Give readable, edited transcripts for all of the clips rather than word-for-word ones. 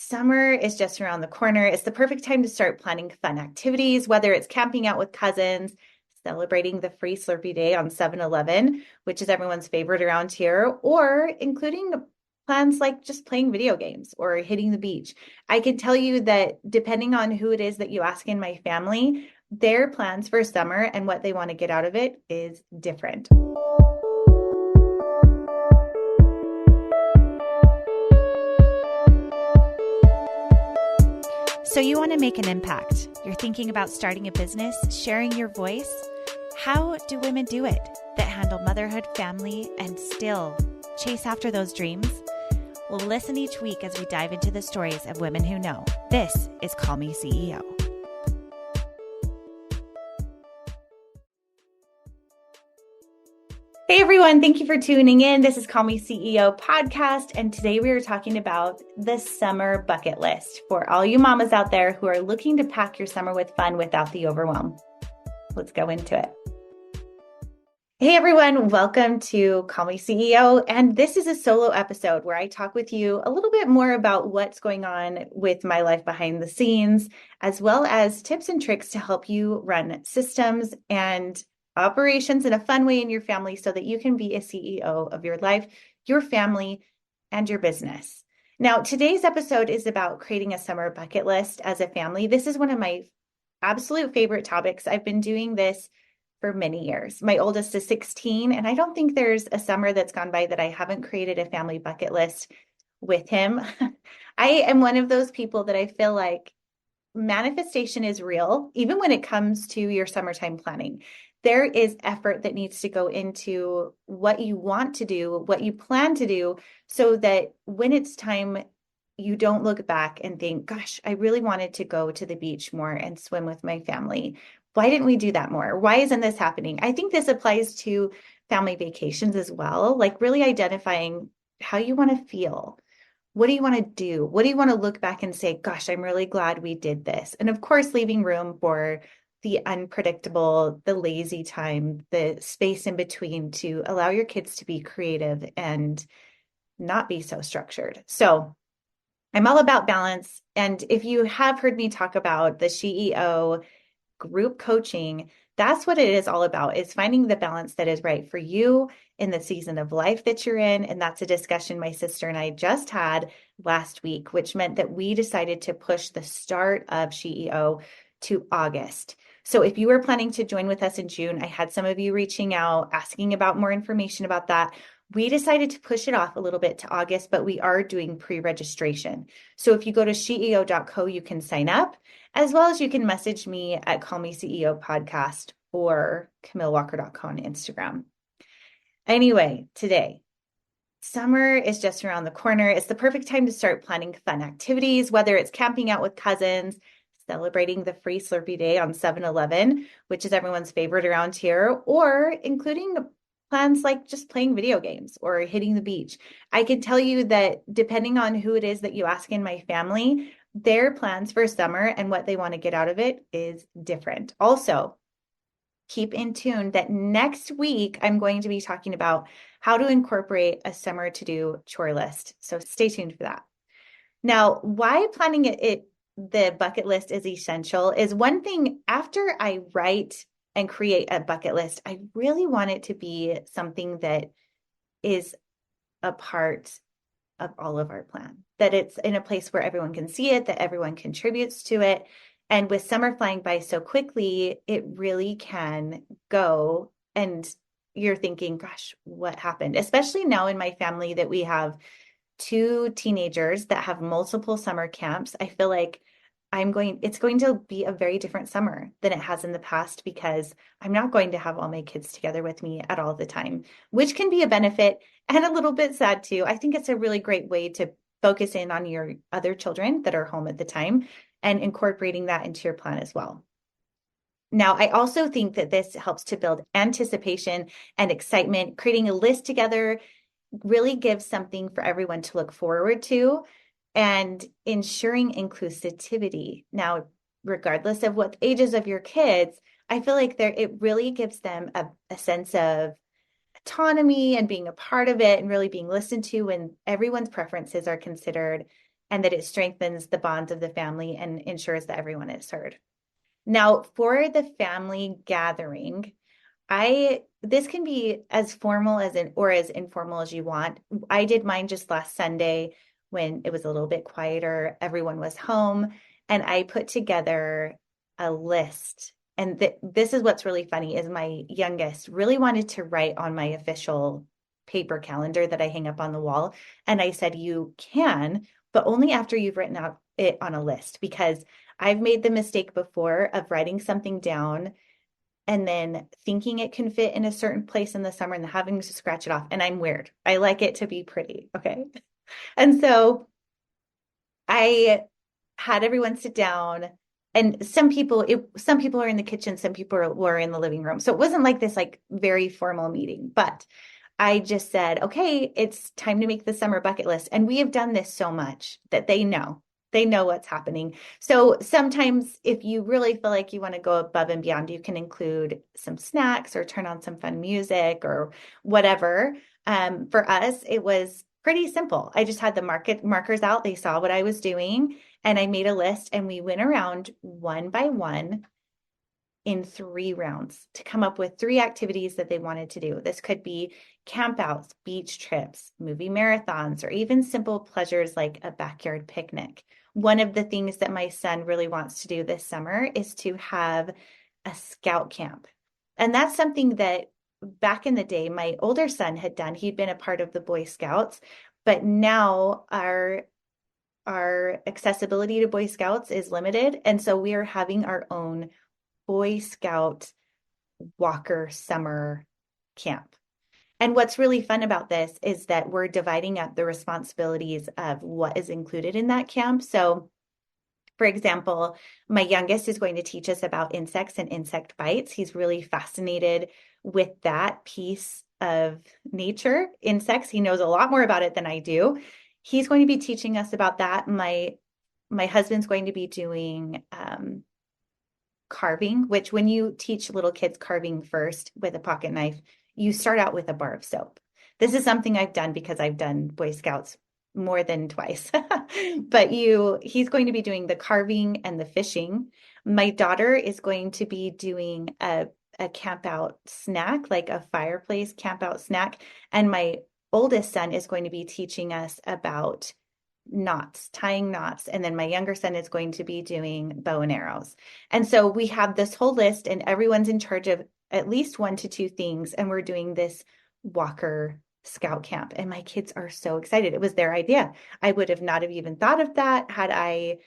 Summer is just around the corner. It's the perfect time to start planning fun activities, whether it's camping out with cousins, celebrating the free Slurpee Day on 7-Eleven, which is everyone's favorite around here, or including plans like just playing video games or hitting the beach. I can tell you that depending on who it is that you ask in my family, their plans for summer and what they want to get out of it is different. So you want to make an impact. You're thinking about starting a business, sharing your voice. How do women do it that handle motherhood, family, and still chase after those dreams? Well, listen each week as we dive into the stories of women who know. This is Call Me CEO. Hey everyone, thank you for tuning in. This is Call Me CEO podcast, and today we are talking about the summer bucket list for all you mamas out there who are looking to pack your summer with fun without the overwhelm. Let's go into it. Hey everyone, welcome to Call Me CEO, and this is a solo episode where I talk with you a little bit more about what's going on with my life behind the scenes, as well as tips and tricks to help you run systems and operations in a fun way in your family so that you can be a CEO of your life, your family, and your business. Now, today's episode is about creating a summer bucket list as a family. This is one of my absolute favorite topics. I've been doing this for many years. My oldest is 16, and I don't think there's a summer that's gone by that I haven't created a family bucket list with him. I am one of those people that I feel like manifestation is real, even when it comes to your summertime planning. There is effort that needs to go into what you want to do, what you plan to do, so that when it's time, you don't look back and think, gosh, I really wanted to go to the beach more and swim with my family. Why didn't we do that more? Why isn't this happening? I think this applies to family vacations as well, like really identifying how you want to feel. What do you want to do? What do you want to look back and say, gosh, I'm really glad we did this? And of course, leaving room for the unpredictable, the lazy time, the space in between to allow your kids to be creative and not be so structured. So I'm all about balance. And if you have heard me talk about the CEO group coaching, that's what it is all about, is finding the balance that is right for you in the season of life that you're in. And that's a discussion my sister and I just had last week, which meant that we decided to push the start of CEO to August. So if you were planning to join with us in June, I had some of you reaching out, asking about more information about that. We decided to push it off a little bit to August, but we are doing pre-registration. So if you go to sheo.co, you can sign up, as well as you can message me at Call Me CEO podcast or CamilleWalker.co on Instagram. Anyway, today, summer is just around the corner. It's the perfect time to start planning fun activities, whether it's camping out with cousins, celebrating the free Slurpee Day on 7-Eleven, which is everyone's favorite around here, or including plans like just playing video games or hitting the beach. I can tell you that depending on who it is that you ask in my family, their plans for summer and what they want to get out of it is different. Also, keep in tune that next week, I'm going to be talking about how to incorporate a summer to-do chore list. So stay tuned for that. Now, why planning the bucket list is essential is one thing. After I write and create a bucket list, I really want it to be something that is a part of all of our plan, that it's in a place where everyone can see it, that everyone contributes to it. And with summer flying by so quickly, it really can go and you're thinking, gosh, what happened? Especially now in my family that we have 2 teenagers that have multiple summer camps. I feel like it's going to be a very different summer than it has in the past, because I'm not going to have all my kids together with me at all the time, which can be a benefit and a little bit sad too. I think it's a really great way to focus in on your other children that are home at the time and incorporating that into your plan as well. Now, I also think that this helps to build anticipation and excitement. Creating a list together really gives something for everyone to look forward to, and ensuring inclusivity. Now, regardless of what ages of your kids, I feel like it really gives them a sense of autonomy and being a part of it and really being listened to when everyone's preferences are considered. and that it strengthens the bonds of the family and ensures that everyone is heard. Now, for the family gathering, this can be as formal or as informal as you want. I did mine just last Sunday when it was a little bit quieter. Everyone was home, and I put together a list. And this is what's really funny is my youngest really wanted to write on my official paper calendar that I hang up on the wall. And I said, you can, but only after you've written out it on a list, because I've made the mistake before of writing something down and then thinking it can fit in a certain place in the summer and having to scratch it off. And I'm weird. I like it to be pretty. Okay. And so I had everyone sit down, and some people are in the kitchen, some people were in the living room. So it wasn't like this like very formal meeting, but I just said, okay, it's time to make the summer bucket list. And we have done this so much that they know what's happening. So sometimes if you really feel like you want to go above and beyond, you can include some snacks or turn on some fun music or whatever. For us, it was pretty simple. I just had the markers out. They saw what I was doing, and I made a list, and we went around one by one in 3 rounds to come up with 3 activities that they wanted to do. This could be campouts, beach trips, movie marathons, or even simple pleasures like a backyard picnic. One of the things that my son really wants to do this summer is to have a scout camp. And that's something that back in the day, my older son had done. He'd been a part of the Boy Scouts, but now our accessibility to Boy Scouts is limited. And so we are having our own Boy Scout Walker summer camp. And what's really fun about this is that we're dividing up the responsibilities of what is included in that camp. So, for example, my youngest is going to teach us about insects and insect bites. He's really fascinated with that piece of nature, insects. He knows a lot more about it than I do. He's going to be teaching us about that. My husband's going to be doing carving, which when you teach little kids carving first with a pocket knife, you start out with a bar of soap. This is something I've done because I've done Boy Scouts more than twice. But he's going to be doing the carving and the fishing. My daughter is going to be doing a camp out snack, like a fireplace camp out snack. And my oldest son is going to be teaching us about tying knots. And then my younger son is going to be doing bow and arrows. And so we have this whole list, and everyone's in charge of at least 1 to 2 things. And we're doing this Walker Scout camp. And my kids are so excited. It was their idea. I would have not have even thought of that had I,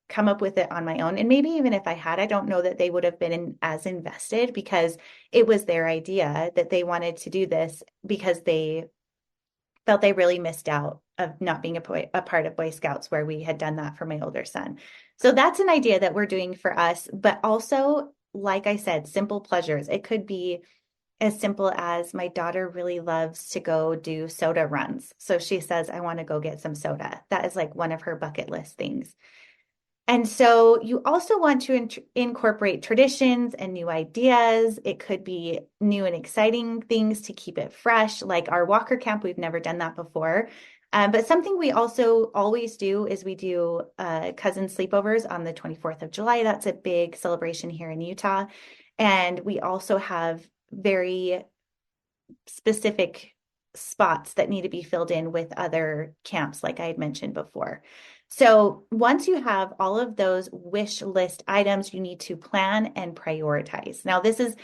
come up with it on my own. And maybe even if I had, I don't know that they would have been as invested, because it was their idea that they wanted to do this because they felt they really missed out of not being a part of Boy Scouts, where we had done that for my older son. So that's an idea that we're doing for us, but also, like I said, simple pleasures. It could be as simple as my daughter really loves to go do soda runs. So she says, I want to go get some soda. That is like one of her bucket list things. And so you also want to incorporate traditions and new ideas. It could be new and exciting things to keep it fresh, like our Walker camp. We've never done that before. But something we also always do is we do cousin sleepovers on the 24th of July. That's a big celebration here in Utah. And we also have very specific spots that need to be filled in with other camps, like I had mentioned before. So once you have all of those wish list items, you need to plan and prioritize. Now, this is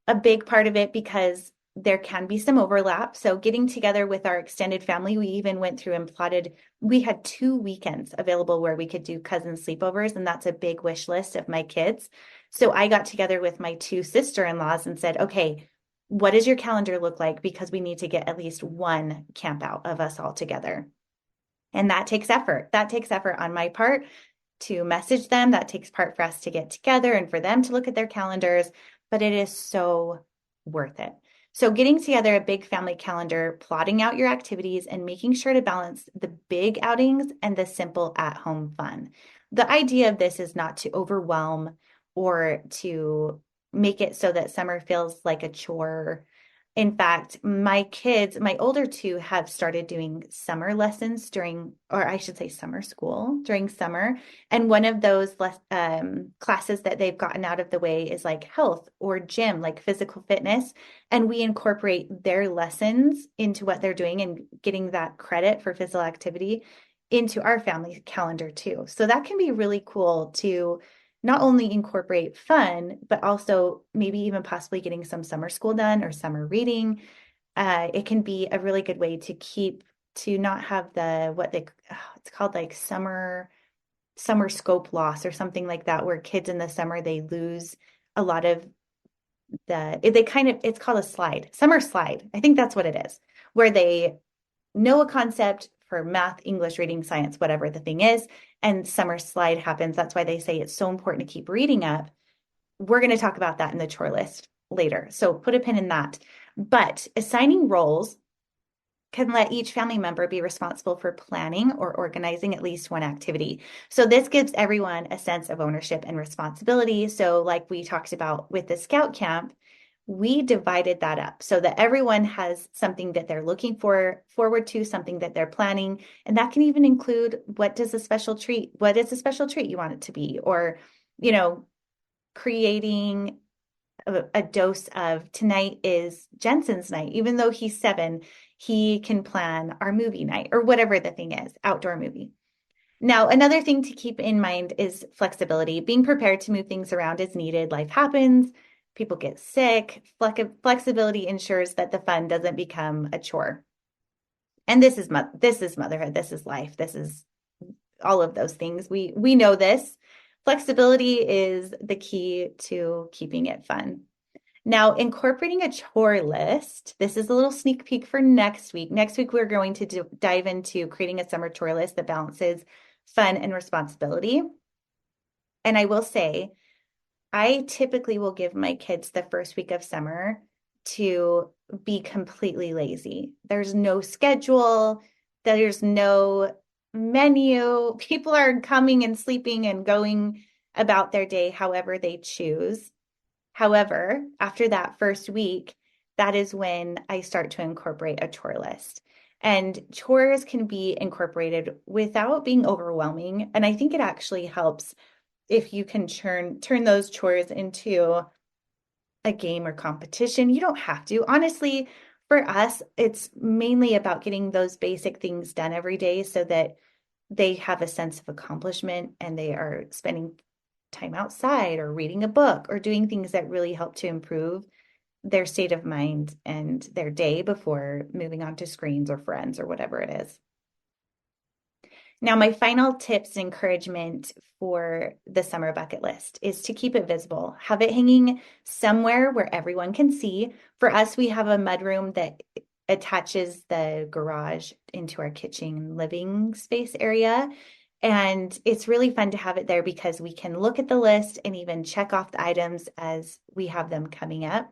a big part of it because there can be some overlap. So getting together with our extended family, we even went through and plotted, we had 2 weekends available where we could do cousin sleepovers, and that's a big wish list of my kids. So I got together with my 2 sister-in-laws and said, okay, what does your calendar look like? Because we need to get at least 1 camp out of us all together. And that takes effort. That takes effort on my part to message them. That takes part for us to get together and for them to look at their calendars, but it is so worth it. So getting together a big family calendar, plotting out your activities, and making sure to balance the big outings and the simple at-home fun. The idea of this is not to overwhelm or to make it so that summer feels like a chore. In fact, my older two have started doing summer lessons or I should say summer school during summer. And one of those classes that they've gotten out of the way is like health or gym, like physical fitness. And we incorporate their lessons into what they're doing and getting that credit for physical activity into our family calendar too. So that can be really cool to not only incorporate fun, but also maybe even possibly getting some summer school done or summer reading. It can be a really good way to not have it's called like summer scope loss or something like that, where kids in the summer, they lose a lot of it's called a summer slide. I think that's what it is, where they know a concept for math, English, reading, science, whatever the thing is, and summer slide happens. That's why they say it's so important to keep reading up. We're going to talk about that in the chore list later. So put a pin in that. But assigning roles can let each family member be responsible for planning or organizing at least one activity. So this gives everyone a sense of ownership and responsibility. So like we talked about with the scout camp, we divided that up so that everyone has something that they're looking forward to, something that they're planning. And that can even include what is a special treat you want it to be, or, creating a dose of tonight is Jensen's night. Even though he's 7, he can plan our movie night or whatever the thing is, outdoor movie. Now, another thing to keep in mind is flexibility, being prepared to move things around as needed. Life happens. People get sick. Flexibility ensures that the fun doesn't become a chore. And this is motherhood. This is life. This is all of those things. We know this. Flexibility is the key to keeping it fun. Now, incorporating a chore list. This is a little sneak peek for next week. Next week, we're going to dive into creating a summer chore list that balances fun and responsibility. And I will say, I typically will give my kids the first week of summer to be completely lazy. There's no schedule, there's no menu. People are coming and sleeping and going about their day however they choose. However, after that first week, that is when I start to incorporate a chore list. And chores can be incorporated without being overwhelming. And I think it actually helps if you can turn those chores into a game or competition. You don't have to. Honestly, for us, it's mainly about getting those basic things done every day so that they have a sense of accomplishment and they are spending time outside or reading a book or doing things that really help to improve their state of mind and their day before moving on to screens or friends or whatever it is. Now, my final tips and encouragement for the summer bucket list is to keep it visible. Have it hanging somewhere where everyone can see. For us, we have a mudroom that attaches the garage into our kitchen living space area. And it's really fun to have it there because we can look at the list and even check off the items as we have them coming up.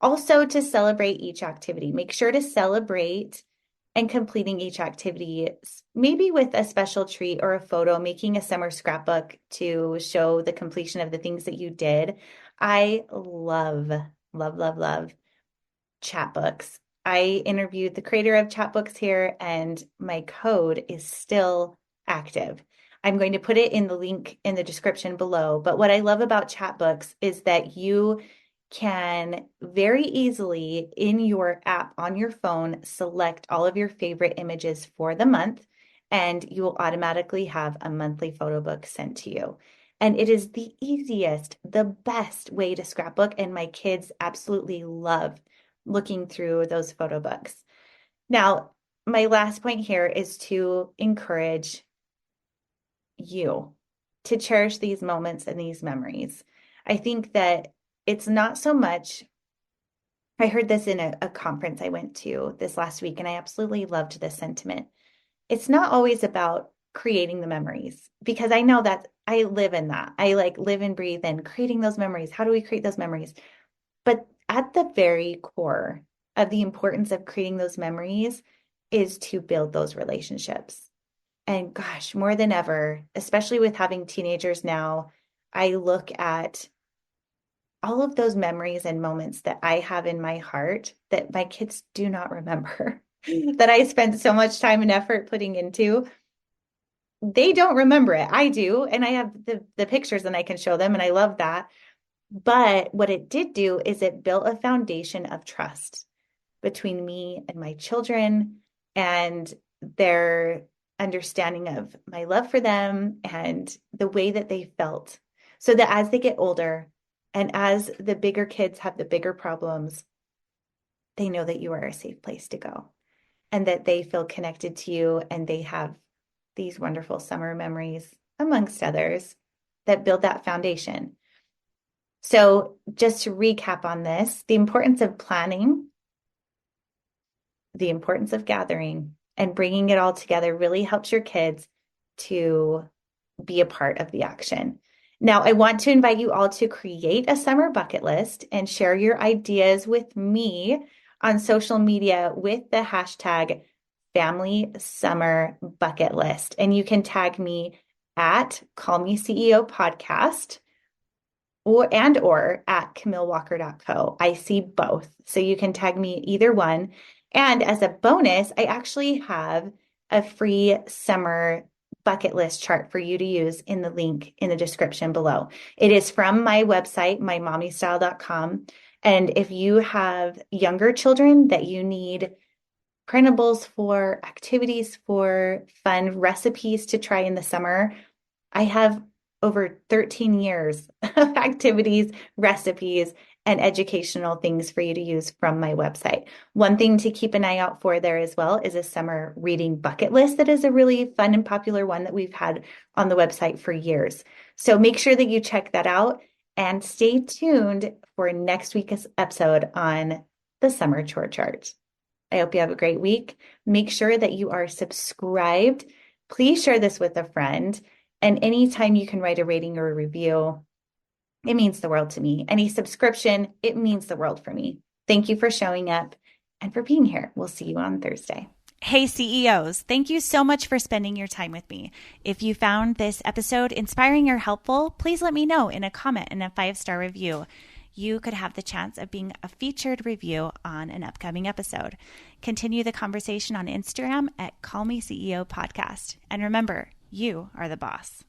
Also, to celebrate each activity, make sure to celebrate and completing each activity, maybe with a special treat or a photo, making a summer scrapbook to show the completion of the things that you did. I love, love, love, love chatbooks. I interviewed the creator of chatbooks here, and my code is still active. I'm going to put it in the link in the description below. But what I love about chatbooks is that you can very easily in your app on your phone select all of your favorite images for the month, and you will automatically have a monthly photo book sent to you. And it is the easiest, the best way to scrapbook, and my kids absolutely love looking through those photo books. Now, my last point here is to encourage you to cherish these moments and these memories. I think that it's not so much, I heard this in a conference I went to this last week, and I absolutely loved this sentiment. It's not always about creating the memories, because I know that I live in that. I live and breathe in creating those memories. How do we create those memories? But at the very core of the importance of creating those memories is to build those relationships. And gosh, more than ever, especially with having teenagers now, I look at all of those memories and moments that I have in my heart that my kids do not remember, that I spent so much time and effort putting into, they don't remember it. I do. And I have the pictures and I can show them, and I love that. But what it did do is it built a foundation of trust between me and my children and their understanding of my love for them and the way that they felt. So that as they get older and as the bigger kids have the bigger problems, they know that you are a safe place to go and that they feel connected to you, and they have these wonderful summer memories, amongst others, that build that foundation. So just to recap on this, the importance of planning, the importance of gathering, and bringing it all together really helps your kids to be a part of the action. Now, I want to invite you all to create a summer bucket list and share your ideas with me on social media with the hashtag Family Summer Bucket List. And you can tag me at Call Me CEO Podcast or at CamilleWalker.co. I see both. So you can tag me either one. And as a bonus, I actually have a free summer bucket list chart for you to use in the link in the description below. It is from my website, mymommystyle.com. And if you have younger children that you need printables for, activities for, fun recipes to try in the summer, I have over 13 years of activities, recipes, and educational things for you to use from my website. One thing to keep an eye out for there as well is a summer reading bucket list that is a really fun and popular one that we've had on the website for years. So make sure that you check that out and stay tuned for next week's episode on the summer chore chart. I hope you have a great week. Make sure that you are subscribed. Please share this with a friend. And anytime you can write a rating or a review, it means the world to me. Any subscription, it means the world for me. Thank you for showing up and for being here. We'll see you on Thursday. Hey CEOs, thank you so much for spending your time with me. If you found this episode inspiring or helpful, please let me know in a comment and a 5-star review. You could have the chance of being a featured review on an upcoming episode. Continue the conversation on Instagram at Call Me CEO Podcast. And remember, you are the boss.